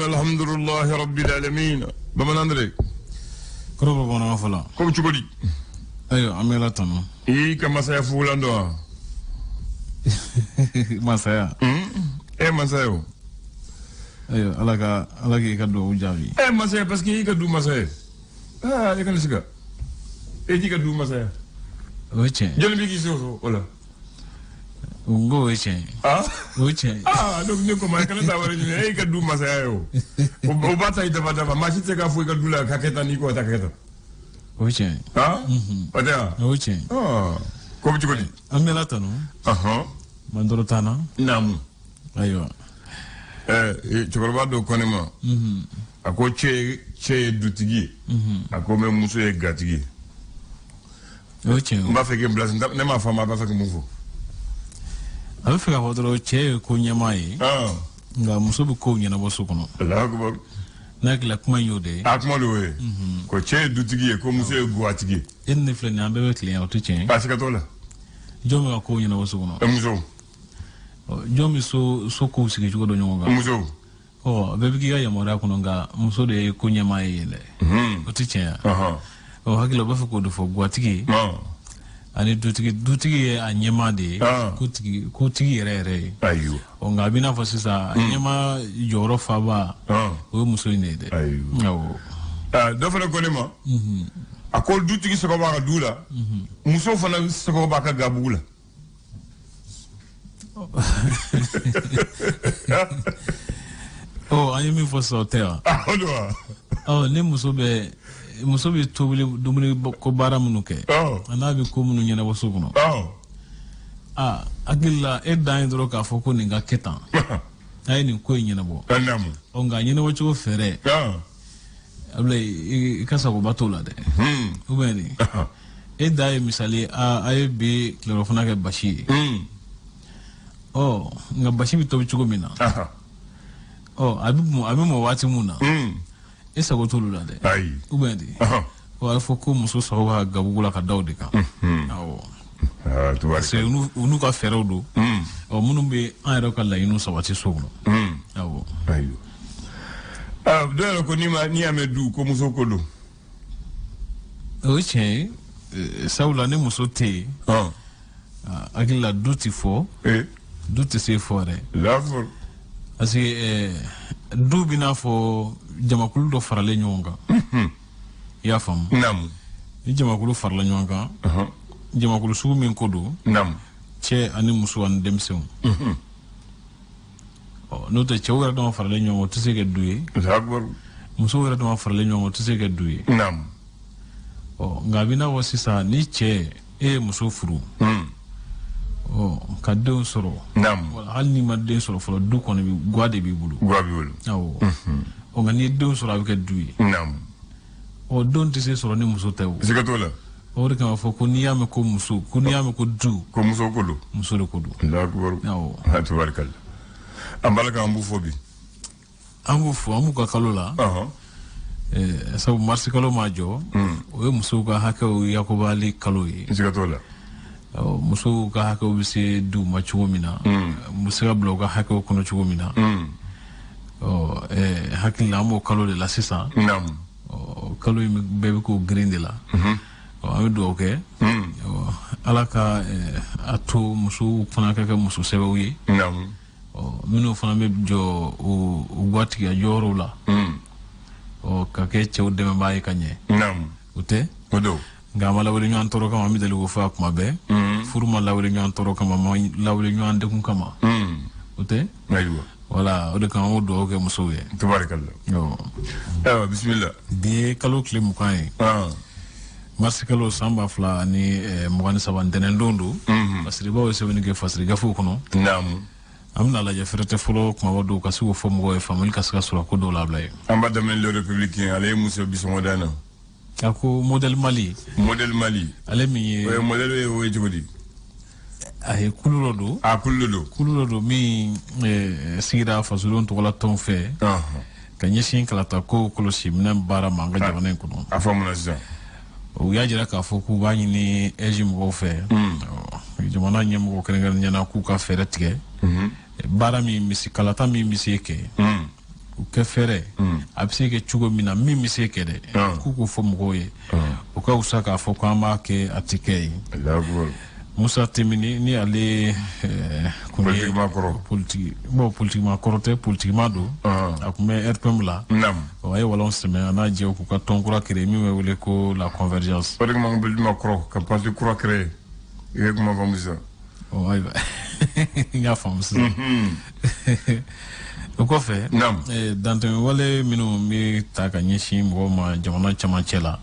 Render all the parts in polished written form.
alhamdulillahi rabbil alamin. Baba Andre. Krobo bona fala. Ko chugodi. Ayo amela tano. Ka masaya fulando. Masaya. Masaya. Ayo alagi ka do javi. Masaya parce que ka du masaya. Ya kan siga. Ka du masaya. Oche. Jole bi giso wala. Ngo oche. Oche. Donc ne ko ma kana ta wala ni ka du masaya yo. O bata ita bata ma shi ka fu ka du la ka keta ni ko ta keta. Oche. Oda. Oche. Ko bi chugodi. Amela tano. Mandoro tana. Namu. Ayo. Chokoroba do konema. Ako che dutigi. Ako me muso e gatigi. Oche. Mba feke blast ne ma fama ba feke mufu. Abe feka hodro che ko nyamai. Nga muso bu ko nyana bo sukono. Allah akbar. Nakla kuma yode. Akuma do we. Ko che dutigi ko muso e guatigi. Enne flene ambe we client o tichen. Parce que tola. Jomi ko nyana bo sukono. Muso. Jomi so ko sigi jugo do nyonga. Muso. Bebe ki ya mora kuno nga muso de ko nyamai le. O tichen. Hakilo ba feko do fo guatigi. Ani dutigi a nyema de ko tigi yere ayo nga bina fo sisa nyema joro fa ba o muso ine de ayo do fa ko nema akol dutigi soko ba dula muso fa na soko ba ka gabula ani mi fo so te ne muso be tobili dumuni ko bara munuke ana bi ko munu nyana waso kuno agilla dan dro ka foko ni nga ketan ay ni ko nyana bo anamu nga nyana wacho fere able kasa ko batola de ubeni dai misali ay bi chlorophona ke bashi nga bashi bi to chugo mina abi mo wati muna esa go tolu la de ubendi wa foko muso so wa gabugula ka dawde ka tuwa se unu ka fero do munu be ayro ka la inu sawati sogno ayo do ko ni amedu ko muso ko do oche saula ne muso te agila duty fo duty se fore lafo asi dubina fo jamakulu do farale nyonga ya fam nam ni jamakulu farale nyonga jamakulu su min kodo nam che ani musu an demsem no te che wara do farale nyonga to se ke duye akbar musu wara do farale nyonga to se ke duye nam ngabina wasisa ni che musu furu ka den soro nam wala hal ni ma den soro folo du kono bi gwade bi bulu awo nga ni den soro avec duyi nam don te se soro ni muso taw zikatola o de kan fo ko ni yame ko muso ko ni yame ko du ko muso ko do muso de ko do Allah akbar awo tabarakal ambalaka ambu fobi amu ka kalola sabu marsi kalo majo o muso ka hakaw yakobali kalo yi zikatola muso ka hakaw bi se du ma chugomina muso ka bloga hakaw kono chugomina hakila mo kalo de la sisa nam kalo yi bebe ko green de la ami do ke alaka ato muso fana ka muso sebawi nam mino fana be jo o gwati ya joro la ka ke chew de mbaay kanye nam ute odo ngama lawle ñu antoro kama mi delu go fa kuma be furuma lawle ñu antoro kama ma lawle ñu ande kun kama ute aywa wala o de kan o do ke muso ye tabarakallah bismillah bi kalo klim kan marsikalo samba fla ni mwani saban denen dondu fasri bawo se woni ge fasri gafu kono nam amna la jafrete fulo kuma wadu kasu fo mo e famil kaska sura ko do lablay ambada men le républicain ale muso biso dana ako model Mali ale mi o model o jodi ay kululodo kululodo mi sira fasulon to wala ton fe ka nyeshin kala ta ko kolosi minan bara manga jabane kono afamuna za o yajira ka fo ku bani ni ejim go fe jamana nyem go kengal nyana ku ka fere tige bara mi misi kala ta mi misi ke kɛ fɛrɛ a bɛ se kɛ cogo min na min bɛ se kɛ dɛ k'u k'o fɔ mɔgɔw ye o ka wusa k'a fɔ ko an b'a kɛ a tɛ kɛ ye Musa Temini ni ale politigima kɔrɔ tɛ politigima don a tun bɛ RPM la a ye walan sɛmɛ a n'a jɛw k'u ka tɔn kura créé min bɛ wele ko la convergence politigima kɔrɔ ka parti kura créé i ye kuma fɔ Musa ayiwa n y'a faamu sisan o kɔfɛ dantɛmɛwale minnu bɛ ta ka ɲɛsin mɔgɔw ma jamana camancɛ la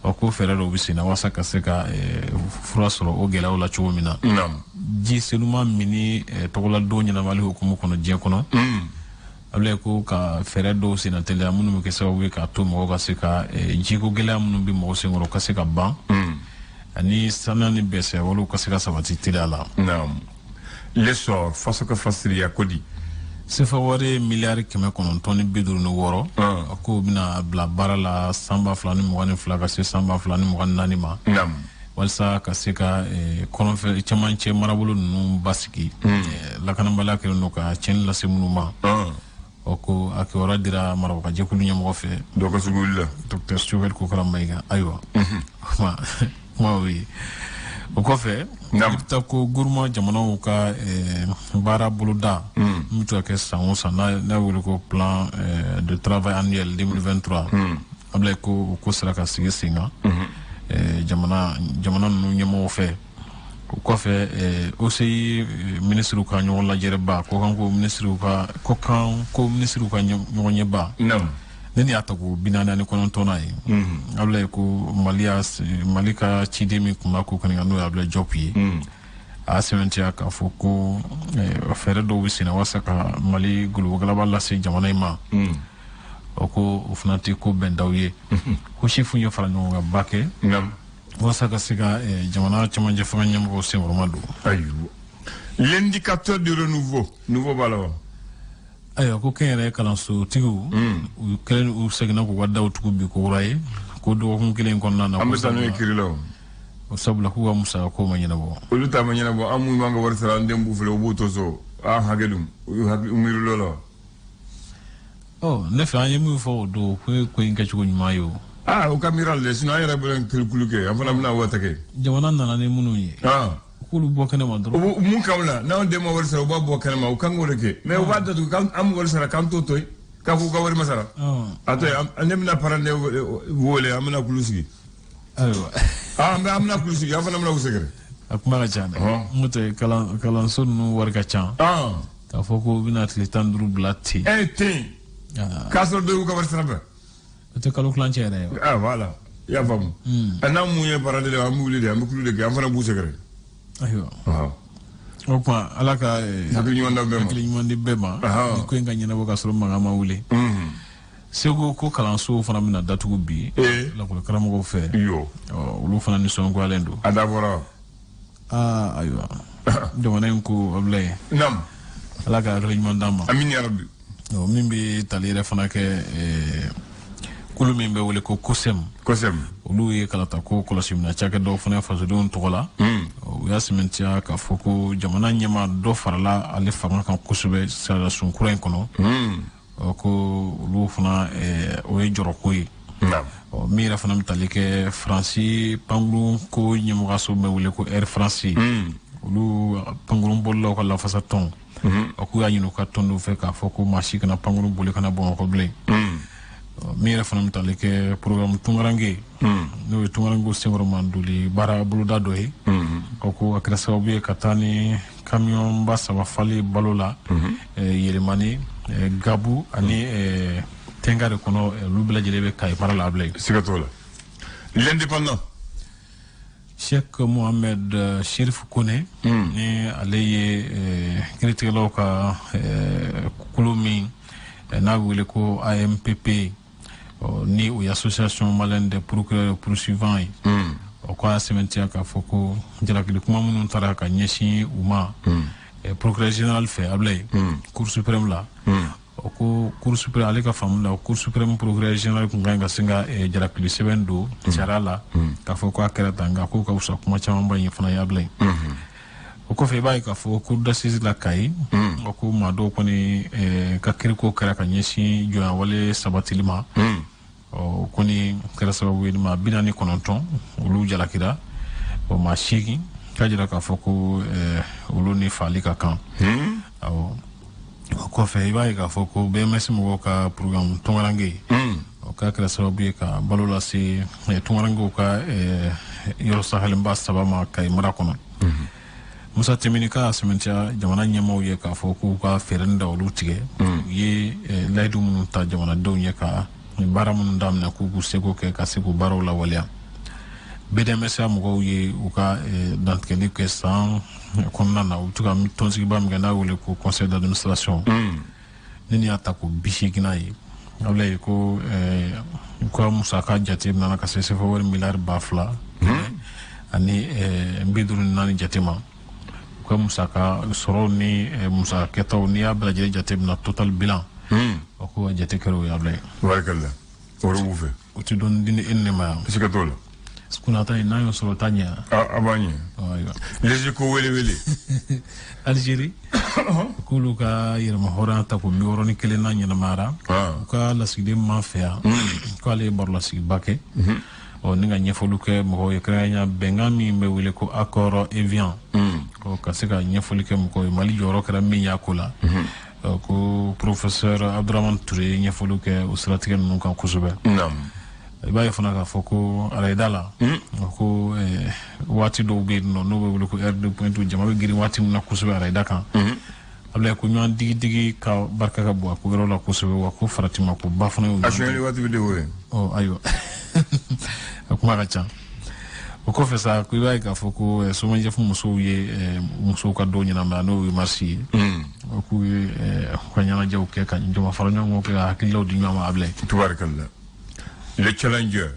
o ko fɛɛrɛ dɔw bɛ sen na walasa ka se ka fura sɔrɔ o gɛlɛyaw la cogo min na ji senuman mini tɔgɔladon ɲɛnamali hukumu kɔnɔ diɲɛ kɔnɔ a bɛ ko ka fɛɛrɛ dɔw sen na teliya minnu bɛ kɛ sababu ye k'a to mɔgɔw ka se ka jiko gɛlɛya minnu bɛ mɔgɔw senkɔrɔ ka se ka ban ani sanuya ni bɛsɛ walew ka se ka sabati teliya la l'essor faso ka fasiriya ko di sefa wari miliyari 956 a ko bɛna bila baara la san 2022 ka se san 2024 ma walasa ka se ka kɔnɔfɛ camancɛ marabolo ninnu basigi lakanabaliya kɛlen don ka tiɲɛni lase minnu ma o ko a kibaruya dira marabagajɛkulu ɲɛmɔgɔ fɛ Dr Stuvel Kokara Mayiga ayiwa kuma o ye o kɔfɛ i bɛ taa ko gouvernement jamanaw ka baara boloda min bɛ to ka kɛ san o san n'a wele ko plan de travail annuel 2023 a bɛ ko sera ka sigi sen kan jamana ninnu ɲɛmɔgɔw fɛ o kɔfɛ OCI ministre ka ɲɔgɔn lajɛrɛba ko kan ko ministre ka ɲɔgɔn ɲɛba ne ni y'a ta ko 49 ye a bɛ ko Mali ka ciden min tun b'a ko kan n'o ye Abdoulaye Diop ye a sɛbɛntiya k'a fɔ ko fɛɛrɛ dɔw bɛ sen na walasa ka Mali gologalaba lase jamana in ma o ko o fana tɛ ko bɛndaw ye ko sifu ye fara ɲɔgɔn kan ba kɛ walasa ka se ka jamana camancɛ fanga ɲɛmɔgɔw senkɔrɔma don ayiwa l'indicateur de renouveau b'a la wa ayiwa ko kɛnyɛrɛye kalansotigiw u kɛlen u seginna k'u ka daw tugu bi ko kura ye ko dɔgɔkun kelen kɔnɔna na an bɛ taa n'o ye kiri la o sabula k'u ka musaka ko ma ɲɛnabɔ olu ta ma ɲɛnabɔ an minnu b'an ka wari sara an den b'u filɛ u b'u to so an hakɛ dun u miiri la ne fɛ an ye min fɔ o don ko in kɛcogo ɲuman ye o u ka miiri la sinon an yɛrɛ bɛ kirikulu kɛ an fana bɛna wata kɛ jamana nana ni minnu ye k'olu bɔ kɛnɛ ma dɔrɔn mun kan la n'anw den ma wari sara u b'a bɔ kɛnɛ ma u kan k'o de kɛ mais u b'a datugu k'an wari sara k'an t'o to yen k'a fɔ u ka wari ma sara a to yen ne bɛna parent wele an bɛna kulu sigi ayiwa an bɛna kulu sigi an fana bɛna u sɛgɛrɛ a kuma ka ca dɛ n'o tɛ kalanso ninnu wari ka ca k'a fɔ ko u bɛna tile 15 bila ten ten k'a sɔrɔ dɔw y'u ka wari sara bɛɛ o tɛ kalo kilancɛ yɛrɛ ye voilà i y'a faamu n'an mun ye parent de an bɛ wuli de an bɛ kulu de kɛ an fana b'u sɛgɛrɛ ayiwa o kuma ala ka hakili ɲuman di bɛɛ ma ni ko in ka ɲɛnabɔ ka sɔrɔ mankan ma wuli segu ko kalansow fana bɛna datugu bi lakɔli karamɔgɔw fɛ olu fana nisɔngoyalen don a dabɔra ayiwa jamana in ko Ablaye ala ka hakili ɲuman d'an ma amin ya rabbi min bɛ tali yɛrɛ fana kɛ kulu min bɛ wele ko kosɛm olu ye kalata ko kɔlɔsi minɛ cakɛdaw fana fasodenw tɔgɔ la u y'a sɛmɛntiya k'a fɔ ko jamana ɲɛma dɔ farala ale fanga kan kosɛbɛ sariyasun kura in kɔnɔ ko olu fana o ye jɔrɔko ye min yɛrɛ fana bɛ tali kɛ Faransi pankurun ko ɲɛmɔgɔso bɛ wele ko Air France olu pankurun bolilaw ka lafasa tɔn k'u y'a ɲini u ka tɔn dɔw fɛ k'a fɔ ko maa si kana pankurun boli kana Bamakɔ bilen min yɛrɛ fana bɛ tali kɛ programme tunkarange n'o ye tunkarangew senkɔrɔma doli baara boloda dɔ ye ko a kɛra sababu ye ka taa ni camion ba 3 fali balo la Yɛlɛmani Gabu ani Tenga de kɔnɔ olu bɛɛ lajɛlen bɛ Kayi baara la Ablaye siga t'o la l'indépendant Sheikh Mohamed Sherif Kone ni ale ye kiiritigɛlaw ka kulu min n'a wele ko AMPP ni o ye association malienne des procureurs poursuivants ye o ko a sɛmɛntiya k'a fɔ ko jalakili kuma minnu taara ka ɲɛsin u ma procureur général fɛ Ablaye cour suprême la o ko cour suprême ale ka faamu la cour suprême procureur général kun kan ka sin ka jalakili sɛbɛn don sariya la k'a fɔ ko a kɛra tan nka k'o ka wusa kuma camanba in fana ye Ablaye o ko fe bay ka fo cour d'assises la kay ko ma do ko ni ka kiriko kara ka nyeshi jo wale sabatilima o ko ni kara sababu ma binani kononton ulu jalakira o ma shiki ka jira ka fo ko ulu ni fali ka kan o ko fe bay ka fo ko be mesi mo ka programme tongarange o ka kara sababu ka balola si tongarange ka yoro sahel mba sabama kay mara kono musa teminika sementia jamana nyamo ye ka fo ku ka ferenda olu tige ye laydu mun ta jamana do ye ka bara mun dam na ku sego ke ka sego baro la walia BDMSA mo ye u ka dantkeli ke san konna na u tuka tonsi ba mi gana wole ko conseil d'administration nini atako bishigina yi awle ko musa ka jate na ka se fo wor milliard bafla ani mbiduru nani jatema ko musaka soro ni musa ketaw ni abla jere jate na total bilan ko jate kero ya blay barakallah woro wufe uti don dini enema sikatola skuna tan na yo soro tanya abanye aywa leje ko wele Algérie ko luka yirma horanta ko mi woroni kele na nyana mara ka la sigde ma fea ko ale borla sig bake o ninga nyefolu ke mo yekranya bengami me wile ko accord Evian ko kasika nyefolu ke mo ko mali joro kala mi yakula ko professeur Abdourahmane Touré nyefolu ke usratike non kan kusube nam ba yefuna ka foko alaydala ko wati do be no wile ko R2.2 jama be giri wati na kusube alayda kan abla ko nyon digi ka barka ka bo ko gero la kusube wa ko faratima ko bafuna asheli wati video we ayo akuma kacha o ko fesa ku iba ka foko so manje fu muso ye muso ka do nyina ma no marsi o ku ko nyana jaw ke kan joma fara nyongo ke hakilo di nyama able tubarakallah le challenger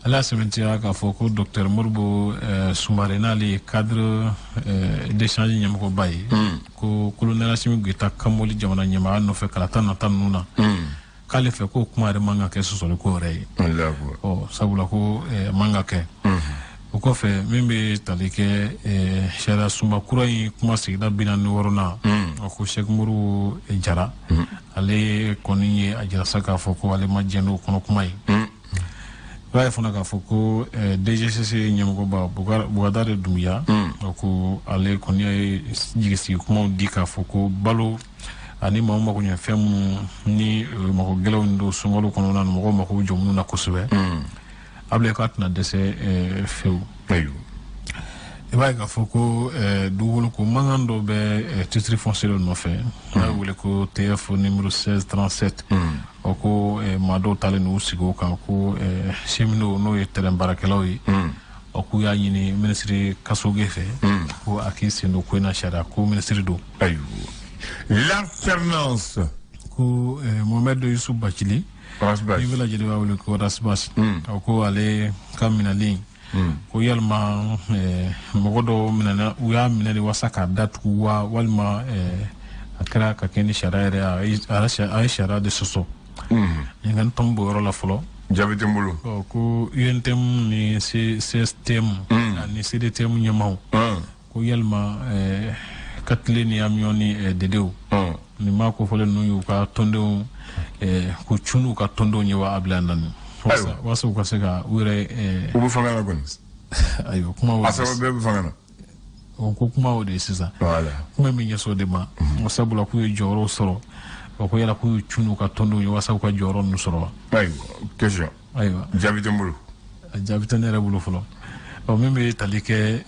ala sementia ka foko docteur Morbo Soumarena le cadre d'échange nyam ko bay ko colonel Assimi Goïta kamoli jamana nyama no fe kala tan nuna kale fe ko kuma re manga ke so ko re o sabula ko manga ke o ko fe mimbe talike shara suma kurai kuma sigda binan worona o ko Cheikh Mourou jara ale koni ajara saka foko ale majeno kono kuma yi ba fona ka foko DGCC nyamgo ba bugadare dumya ko ale koni jigisi kuma dika foko balo ani mama ko nyafem ni mako gelaw ndo sungolo kono nan mako jomu na kusube able ko atna dese few ayo e bay ka foko dugul ko mangando be titre foncier no fe na wule ko TF numéro 1637 ko mado tale no sigo kan ko chemino no yetere barakelawi ko ya nyini ministre kasoge fe ko akisi no ko na shara ko ministre do ayo l'alternance ko Mohamed Youssouf Bachili Rasbas ni village de wawle ko Rasbas ko ale kamina lin ko yalma mogodo minana uya minani wasaka datu wa walma akra ka keni sharaire a shara de soso ngan tombo ro la folo jabite mbulu ko UNTM ni system ni CDTM nyamaw ko yalma katleni amioni dedeu ni mako fole no ka tondo ko chunu ka tondo nyewa ablandan wasa ko sega ure ubu fangana gon ayo kuma asa be fangana ko kuma o de sisa wala kuma mi nyeso de ma wasabula ku joro soro ko yala ku chunu ka tondo nyewa wasa ko joro no soro ayo question ayo jabite mbulu jabite nere bulu folo o meme talike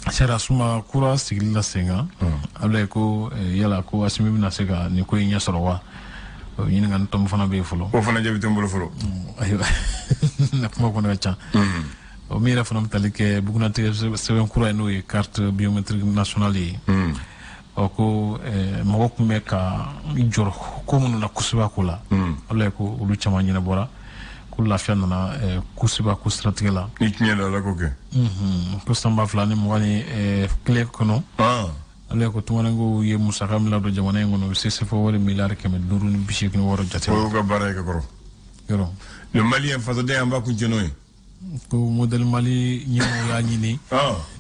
Sera suma kura sigila senga abla ko yala ko Assimi na sega ni ko nya sorowa yini ngan tom fana be fulo o fana jabi tombolo fulo ayo na kuma ko na cha o mira fana talike buguna te seven kura no e carte biométrique nationale o ko mo ko meka jor ko mun na kusuba kula abla ko ulu chama nyina bora kula fiana kusiba ku stratégie la itnyela la ko ke ko samba flani mo wani clé kono ale ko tumana ngo ye musaka mi la do jamana ngono se fo wala milliard kemen duru ni bishik ni woro jate ko ga bare ka koro yoro le malien fa de amba ku jenoy ko modèle Mali ñimo ya ñini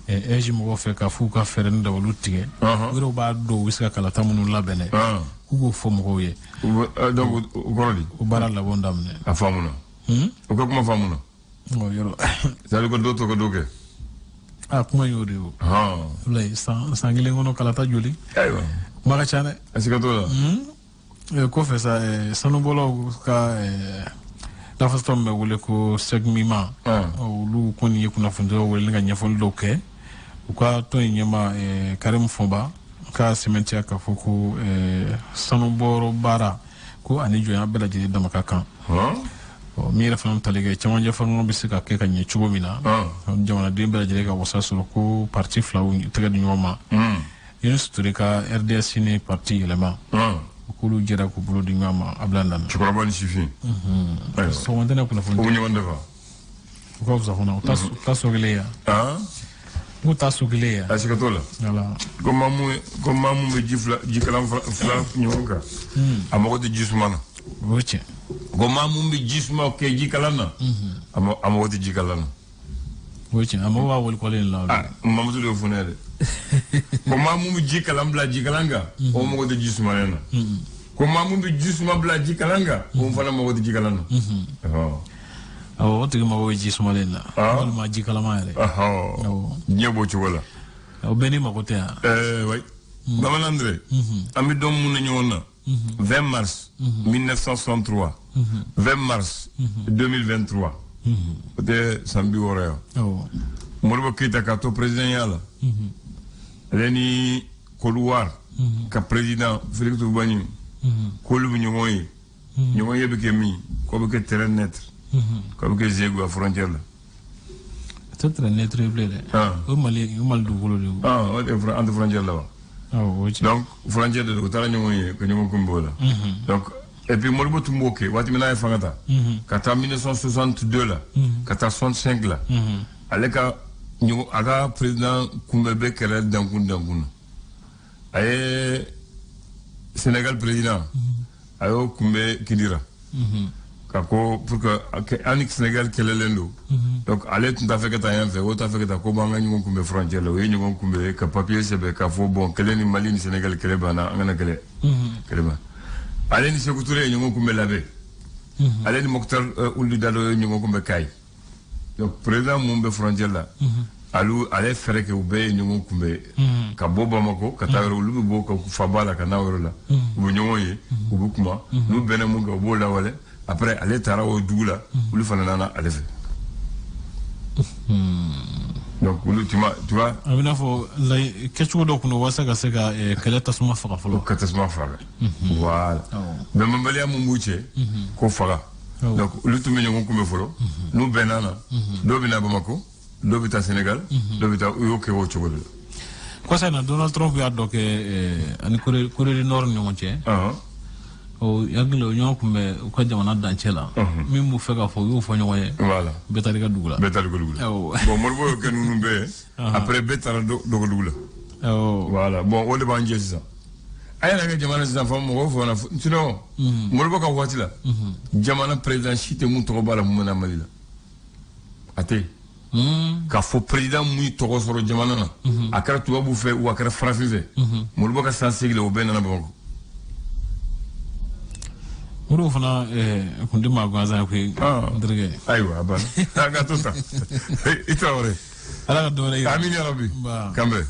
eji mo fe ka fu ka fere nda wolu tige wiro ba do wiska kala tamunu labene kugo fo mo ye donc gorodi o bara la bondam ne a famuna o ko kuma famuna o yoro sali ko doto ko doke kuma yori o lay sangile ngono kala ta joli aywa maka chane asika to la ko fe sa sanu bolo ka la façon me wole ko segmima o lu ko ni kuna fundo wole nga nyafol doke o ka to nyama karim fomba ka cimetière ka foko sanu boro bara ko ani joya bela jidi dama ka kan o mi ra fam talige chama je fam bi sika ke kan chugo mina jamana de bela jidi ka wasa solo ko parti flaw tege du nyoma yunus ka RDS ni parti elema kulu jira ko bulo di nyama ablandan chukura bani sifi so wondena kuna fundo o nyonde fa ko fa hona taso geleya ko taso geleya asika to la wala ko mamu be jikalam fla nyonga amako de jismana woche ko mamu be jisma ke jikalana amako de jikalana woche amo wa wol ko len la mamu to funede ko mamu be jikalam bla jikalanga o mo de jismana na ko mamu be jisma bla jikalanga o fana mo de jikalana o tigi ma wo jisma len la wal ma jikalama re nyebo ci wala o beni ma ko te way Maman André ami dom mu nañu won 20 mars 1963 20 mars 2023 de sambi woro Modibo Keïta ka to président yala leni Koluwar ka président Félix Toubani kolu bu ñoy ñoy be ke mi ko be ke terrain net ko be ke zégo à frontière la terrain net blé o mali du golo du o de entre frontière la donc frontière de ko tara ñoy ko ñoy ko mbola donc et puis Modibo Tumboke wati mina fangata kata 1962 la kata 65 la aleka ñu aga président Koumbebe kere dankun ay Sénégal président ayo Koumbe Kidira kako pour que anik Sénégal kele lendo donc ale tunta fait que ta yan fait ota fait que ta ko banga ñu Koumbe frontière la we ñu Koumbe ka papier sebe ka fo bon kele ni Mali ni Sénégal kele bana ngana kele kele ba ale ni Sékou Touré ñu Koumbe labé ale ni Mokhtar Ould Daddo ñu Koumbe kay donc président Moumbe frontière là alu ale fere ke ube nyongo kumbe ka boba mako ka tawero lu bo ko fabala ka nawero la bu nyongo ye bu kuma lu bene mu ga bo la wale après ale tara o dugula lu fana nana ale fe donc lu tu vois amina fo la kechu do kuno wasa ka seka kala tasuma faka folo ka tasuma faka voilà be mbali am mbuche ko faka donc lu tu nyongo kumbe folo lu benana do bina bamako Lobita Sénégal, Lobita Uyoke Wochogol. Quoi ça, Donald Trump a donc un Corée du Nord, non, o yaglo ñoo ko me ko jamana dancela mi mu fega fo yo fo ñoy voilà betali ga dugula bon mo bo ke nunu be après betala do ko dugula voilà bon o de ba nje ça ay na ga jamana sa fam mo fo na sino mo bo ka watila jamana président chité mu to bala mu na malila ate ka fo président muy to soro jamana na akara tubabu fe ou akara francais mo bo ka sensible o benana bongo Uru fana kundi magwaza kwe ndrige aywa abana aga tota ita ore ala ka dole amini ya rabbi kambe